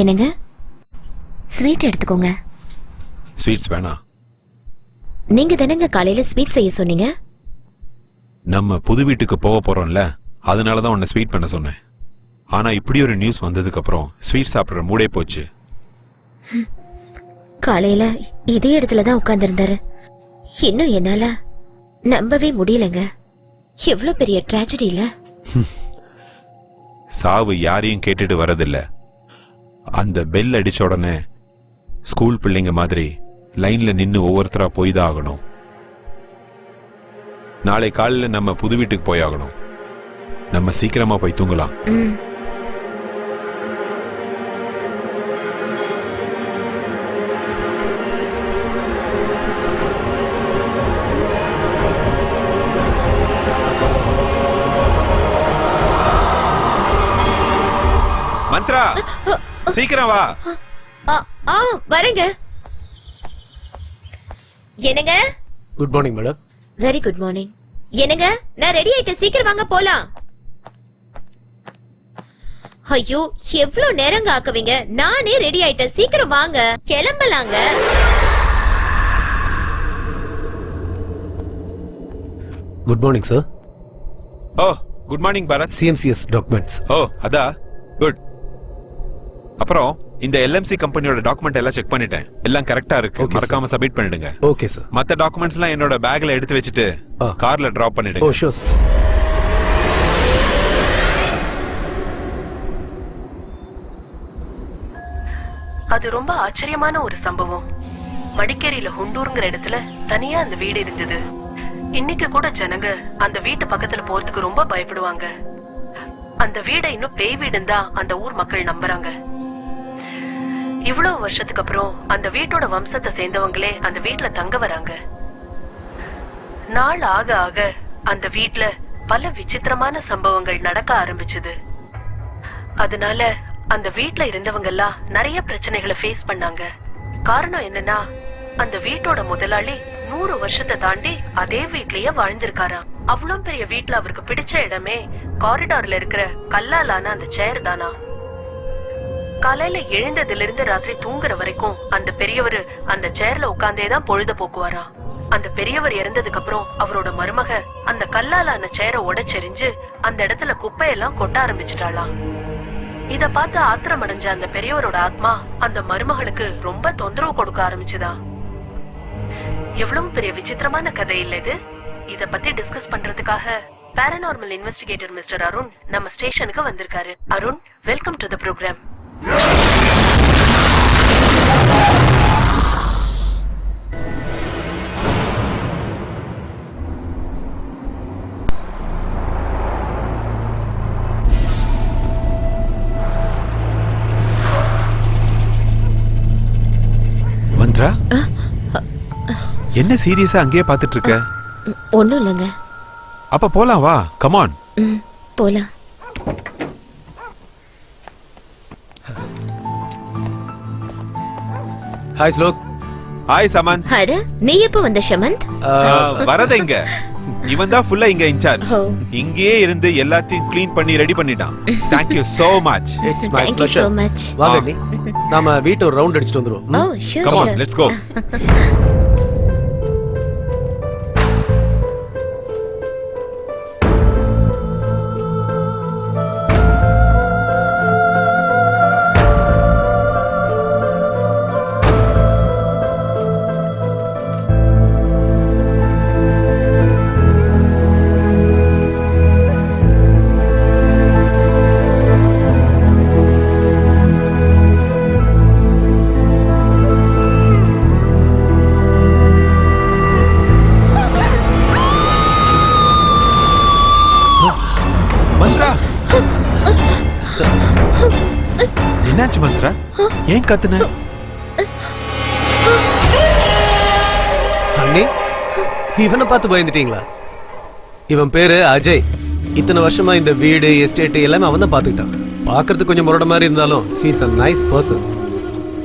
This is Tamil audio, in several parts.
என்னங்க? ஸ்வீட் எடுத்துக்கோங்க. ஸ்வீட்ஸ் வேணாம். நீங்க தானங்க காலையில ஸ்வீட் செய்ய சொன்னீங்க. நம்ம புது வீட்டுக்கு போக போறோம்ல, அதனாலதான் உன்னை ஸ்வீட் பண்ண சொன்னேன். ஆனா இப்படி ஒரு நியூஸ் வந்ததுக்கு அப்புறம் ஸ்வீட் சாப்பிடுற மூடே போச்சு. காலையில இதே இடத்துல தான் உட்கார்ந்திருந்தாரு. இன்னும் என்னால நம்பவே முடியலங்க. எவ்வளவு பெரிய ட்ராஜடி இல்ல. சாவு யாரையும் கேட்டுட்டு வரதில்ல. அந்த பெல் அடிச்ச உடனே ஸ்கூல் பிள்ளைங்க மாதிரி லைன்ல நின்னு ஒவ்வொருத்தரா போய் தான் ஆகணும். நாளை காலையில நம்ம புது வீட்டுக்கு போய் ஆகணும். நம்ம சீக்கிரமா போய் தூங்கலாம். மந்த்ரா, சீக்கிரம் வா. வரேங்க. என்னங்க? Good morning madam. Very good morning. என்னங்க, நான் ரெடி ஆயிட்டேன், சீக்கிரம் வாங்க போலாம். ஐயோ, எவ்வளவு நேரங்க ஆக்குவீங்க? நானே ரெடி ஆயிட்டேன், சீக்கிரம் வாங்க, கிளம்பலாங்க. Good morning sir. ஓ, good morning Bharat. CMCS documents. ஓ, அதா குட். அப்புறம் இந்த எல்எம்சி கம்பெனியோட டாக்குமெண்ட் எல்லாம் செக் பண்ணிட்டேன். எல்லாம் கரெக்டா இருக்கு. மறக்காம சப்மிட் பண்ணிடுங்க. Okay sir. மத்த டாக்குமெண்ட்ஸ் எல்லாம் என்னோட பேக்ல எடுத்து வச்சிட்டு கார்ல டிராப் பண்ணிடுங்க. ஓ ஷூர் சார். அது ரொம்ப ஆச்சரியமான ஒரு சம்பவம். மடிக்கேரியில ஹுண்டூர்ங்கிற இடத்துல தனியா அந்த வீடு இருந்தது. இன்னைக்கு கூட ஜனங்க அந்த வீட்டு பக்கத்துல போறதுக்கு ரொம்ப பயப்படுவாங்க. அந்த வீடை இன்னும் பேய் வீடுன்னு தான் அந்த ஊர் மக்கள் நம்புறாங்க. இவ்வளவு வருஷத்துக்கு அப்புறம் அந்த வீட்டோட வம்சத்தை சேர்ந்தவங்களே அந்த வீட்டுல தங்க வராங்க. நாள் ஆக ஆக அந்த வீட்டுல பல விசித்திரமான சம்பவங்கள் நடக்க ஆரம்பிச்சது. அதனால அந்த வீட்டுல இருந்தவங்க எல்லாம் நிறைய பிரச்சனைகளை ஃபேஸ் பண்ணாங்க. காரணம் என்னன்னா, அந்த வீட்டோட முதலாளி 100 வருஷத்தை தாண்டி அதே வீட்லயே வாழ்ந்திருக்காராம். அவ்வளவு பெரிய வீட்டுல அவருக்கு பிடிச்ச இடமே காரிடார்ல இருக்கிற கல்லாலான அந்த சேர் தானா. காலையில எழுந்ததுல இருந்து ராத்திரி தூங்குற வரைக்கும் அந்த பெரியவர் அந்த சேர்ல உட்கார்ந்தேதான் பொழுத போக்குவாராம். அந்த பெரியவர் இறந்ததுக்கு அப்புறம் அவரோட மருமக அந்த கல்லாலான சேரை உடைச்செறிஞ்சு அந்த இடத்துல குப்பையெல்லாம் கொட்ட ஆரம்பிச்சிட்டாளாம். இத பார்த்து ஆத்திரம் அடைஞ்ச அந்த பெரியவரோட ஆத்மா அந்த மருமகளுக்கு ரொம்ப தொந்தரவு கொடுக்க ஆரம்பிச்சுதான். எவ்வளவு பெரிய விசித்திரமான கதை இல்ல இது. இத பத்தி டிஸ்கஸ் பண்றதுக்காக பாராநார்மல் இன்வெஸ்டிகேட்டர் மிஸ்டர் அருண் நம்ம ஸ்டேஷனுக்கு வந்திருக்காரு. Arun, welcome to the program. Mantra, என்ன சீரியஸா அங்கேயே பாத்துட்டு இருக்க? ஒண்ணும் இல்லைங்க. அப்ப போலாம் வா, கம் ஆன். போலாம். ஹாய் ஸ்லோக். ஹாய் சமந்த். அட, நீ எப்ப வந்த ஷமந்த்? வரத இங்க இவன் தான் ஃபுல்லா இங்க இன்சார்ஜ். ஓ. இங்கேயே இருந்து எல்லாத்தையும் க்ளீன் பண்ணி ரெடி பண்ணிட்டான். Thank you so much. It's my Thank you so pleasure. much. வாங்க நீ. நாம வீட்டை ஒரு ரவுண்ட் அடிச்சிட்டு வந்துருவோம். Oh, sure, Come on, sure. let's go. Mantra, என்னாச்சு மந்த்ரா? ஏன் கத்துன? அண்ணி, இவனை பார்த்து பயந்துட்டீங்களா? இவன் பேரு அஜய். இத்தனை வருஷமா இந்த வீடு எஸ்டேட் எல்லாமே அவன் தான் பார்த்துக்கிட்டான். பார்க்கறதுக்கு கொஞ்சம் முரட மாதிரி இருந்தாலும் ஹீஸ் அ நைஸ் பர்சன்.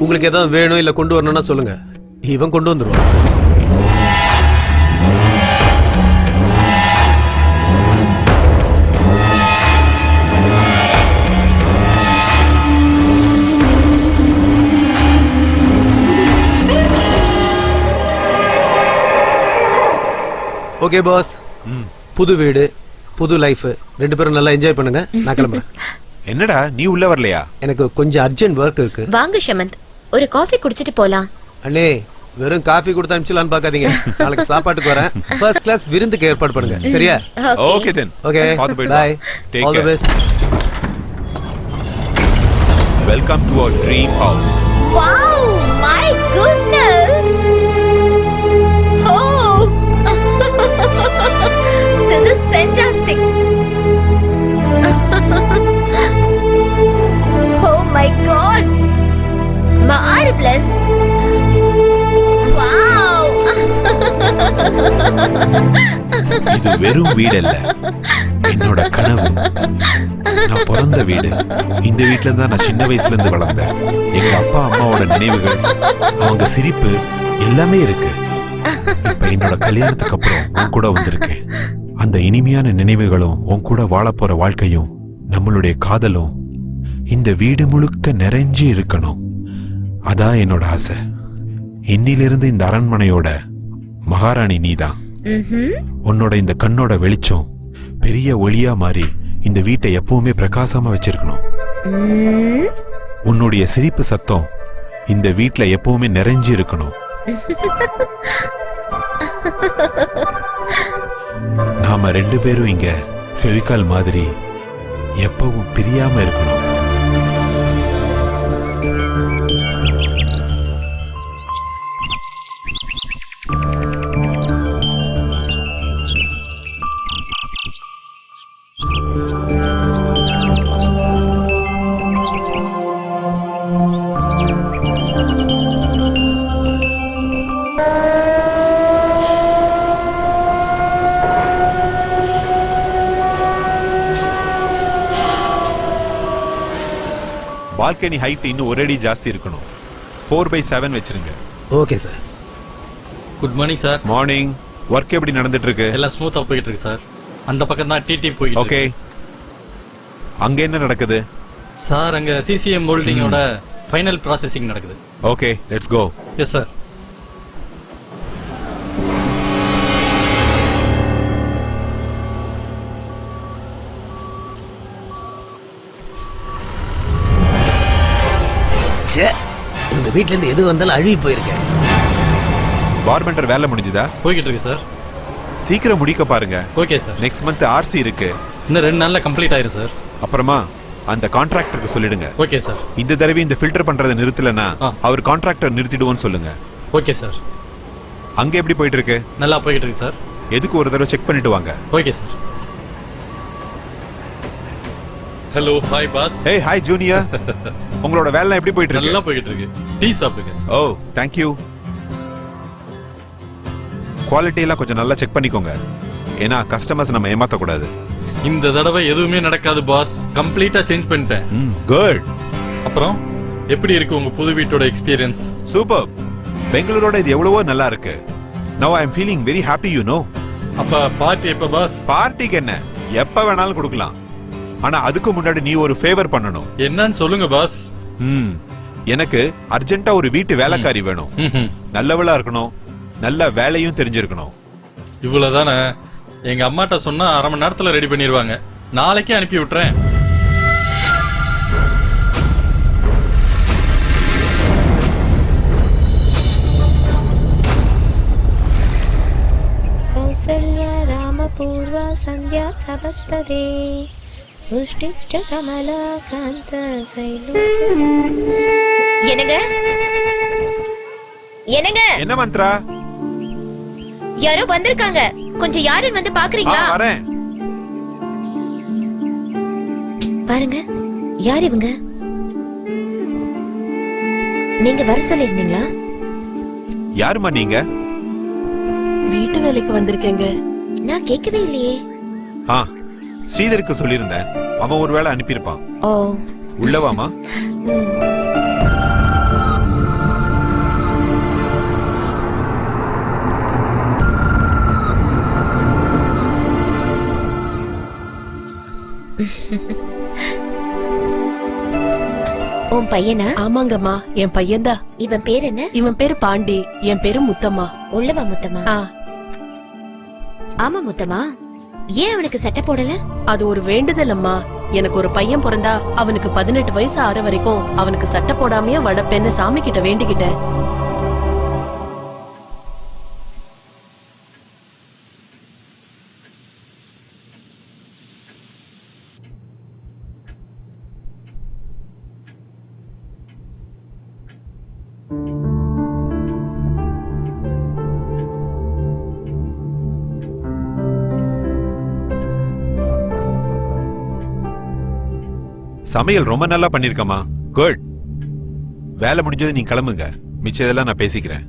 உங்களுக்கு ஏதாவது வேணும் இல்லை கொண்டு வரணும்னா சொல்லுங்க, இவன் கொண்டு வந்துருவான். ஓகே பாஸ், ம். புது வீடு புது லைஃப், 2 பேரும் நல்லா என்ஜாய் பண்ணுங்க. நான் கிளம்புறேன். என்னடா நீ உள்ள வரலையா? எனக்கு கொஞ்சம் அர்ஜென்ட் ஒர்க் இருக்கு. வாங்க ஷமந்த், ஒரு காஃபி குடிச்சிட்டு போலாம். அண்ணே, வெறும் காஃபி கொடுத்து அனுப்பிச்சலான்னு பார்க்காதீங்க. நாளைக்கு சாப்பாட்டுக்கு வரேன். ஃபர்ஸ்ட் கிளாஸ் விருந்துக்கு ஏற்பாடு பண்ணுங்க. சரியா? Okay then. ஓகே, பாத்து போயிடு. Bye. Take all the care. Best. Welcome to our dream house. Wow, my goodness. Oh. This is fantastic. Oh my god. Marvelous. Wow. இது வெறும் வீடு இல்ல, என்னோட கனவு. நான் பிறந்த வீடு. இந்த வீட்ல தான் நான் சின்ன வயசுல இருந்து வளர்ந்தேன். எங்க அப்பா அம்மாவோட நினைவுகள், அவங்க சிரிப்பு எல்லாமே இருக்கு. இப்ப என்னோட கல்யாணத்துக்கு அப்புறம் உன் கூட வந்திருக்கேன். அந்த இனிமையான நினைவுகளும் உன் கூட வாழ போற வாழ்க்கையும் நம்மளுடைய காதலும் இந்த வீடு முழுக்க நிறைஞ்சு இருக்கணும். அதான் என்னோட ஆசை. இன்னிலிருந்து இந்த அரண்மனையோட மகாராணி நீதான். உன்னோட இந்த கண்ணோட வெளிச்சம் பெரிய ஒளியா மாறி இந்த வீட்டை எப்பவுமே பிரகாசமா வச்சிருக்கணும். உன்னுடைய சிரிப்பு சத்தம் இந்த வீட்ல எப்பவுமே நிறைஞ்சு இருக்கணும். நாம 2 பேரும் இங்க ஃபெவிகால் மாதிரி எப்பவும் பிரியாம இருக்கணும். பால்கனி ஹைட் இன்னும் ஒரு அடி ஜாஸ்தி இருக்கணும். 4/7 வச்சிருங்க. Okay sir. Good morning sir. Morning. Work எப்படி நடந்துட்டு இருக்கு? எல்லாம் ஸ்மூத்தா போயிட்டு இருக்கு சார். அந்த பக்கம் தான் டிடி போயிட்டு ஓகே. அங்க என்ன நடக்குது? சார் அங்க சிசிஎம் ஹோல்டிங்கோட ஃபைனல் ப்ராசஸிங் நடக்குது. Okay, let's go. Yes sir. இந்த வீட்ல இருந்து எது வந்தாலும் அழுகி போயிருக்கேன். பார்பெண்டர் வேலை முடிஞ்சுதா? போய்கிட்டு இருக்கு சார். சீக்கிரம் முடிக்க பாருங்க. Okay sir. Next month RC இருக்கு. இன்னும் 2 நாள்ல கம்ப்ளீட் ஆயிரும் சார். அப்புறமா அந்த கான்ட்ராக்டருக்கு சொல்லிடுங்க. Okay sir. இந்த தடவை இந்த ஃபில்டர் பண்றதை நிறுத்தலனா ஆ. அவர் கான்ட்ராக்டர் நிறுத்திடுவோன்னு சொல்லுங்க. Okay sir. அங்க எப்படி போயிட்டு இருக்கு? நல்லா போய்கிட்டு இருக்கு சார். எதுக்கு ஒரு தடவை செக் பண்ணிட்டு வாங்க. Okay sir. Hello, hi boss. ஏய் ஹாய் ஜூனியர். உங்களோட வேலை எப்படி போயிட்டு நல்லா இருக்கு? போய்கிட்டு இருக்கு. டீ சாப்பிடுங்க. ஓ, தேங்க் யூ. குவாலிட்டி எல்லாம் கொஞ்சம் நல்லா செக் பண்ணிக்கோங்க. ஏன்னா கஸ்டமர்ஸ் நம்ம ஏமாத்த கூடாது. இந்த தடவை எதுவுமே நடக்காது பாஸ். கம்ப்ளீட்டா சேஞ்ச் பண்ணிட்டேன். குட். அப்புறம் எப்படி இருக்கு உங்க புது வீட்டோட எக்ஸ்பீரியன்ஸ்? சூப்பர். பெங்களூரோட இது எவ்வளவோ நல்லா இருக்கு. Now I am feeling very happy, you know. அப்ப பார்ட்டி எப்ப பாஸ்? பார்ட்டிக்கு என்ன, எப்ப வேணாலும் கொடுக்கலாம். ஆனா அதுக்கு முன்னாடி நீ ஒரு ஃபேவர் பண்ணணும். என்னன்னு சொல்லுங்க பாஸ். எனக்கு அர்ஜென்ட்டா ஒரு வீட்டு வேலைக்காரி வேணும். நல்லவளா இருக்கணும், நல்ல வேலையும் தெரிஞ்சிருக்கணும். இவ்வளவுதானே? எங்க அம்மாட்ட சொன்னா 1/2 மணி நேரத்துல ரெடி பண்ணிடுவாங்க. நாளைக்கே அனுப்பி விட்டுறேன். கௌசல்யா ராமபூர்வா சந்தியா சபஸ்ததே புஷ்டிஷ்ட கமலா காந்த சைலு. என்னங்க? என்னங்க? என்ன மந்த்ரா? யாரோ வந்திருக்காங்க. கொஞ்சம் யாருன்னு வந்து பாக்குறீங்களா? வரேன். பாருங்க, யார் இவங்க? நீங்க வர சொல்லிருந்தீங்களா? யாருமா நீங்க? வீட்டு வேலைக்கு வந்திருக்கேங்க. நான் கேட்கவே இல்லையே. ஸ்ரீதருக்கு சொல்லியிருந்தேன். அவன் ஒரு வேளை அனுப்பியிருப்பான். ஓ, உள்ளவாமா? உன் பையனா? ஆமாங்கம்மா, என் பையன்தான். இவன் பேர் என்ன? இவன் பேரு பாண்டி, என் பேரு முத்தம்மா. உள்ளவா முத்தம்மா? ஆமா முத்தம்மா, ஏன் அவனுக்கு சட்டை போடல? அது ஒரு வேண்டுதல் அம்மா. எனக்கு ஒரு பையன் பிறந்தா அவனுக்கு 18 வயசு ஆற வரைக்கும் அவனுக்கு சட்டை போடாமையே வளர்ப்பேன்னு சாமி கிட்ட வேண்டிக்கிட்டேன். சமையல் ரொம்ப நல்லா பண்ணிருக்கமா. குட். வேலை முடிஞ்சது நீ கிளம்புங்க, மிச்சம் இதெல்லாம் நான் பேசிக்கிறேன்.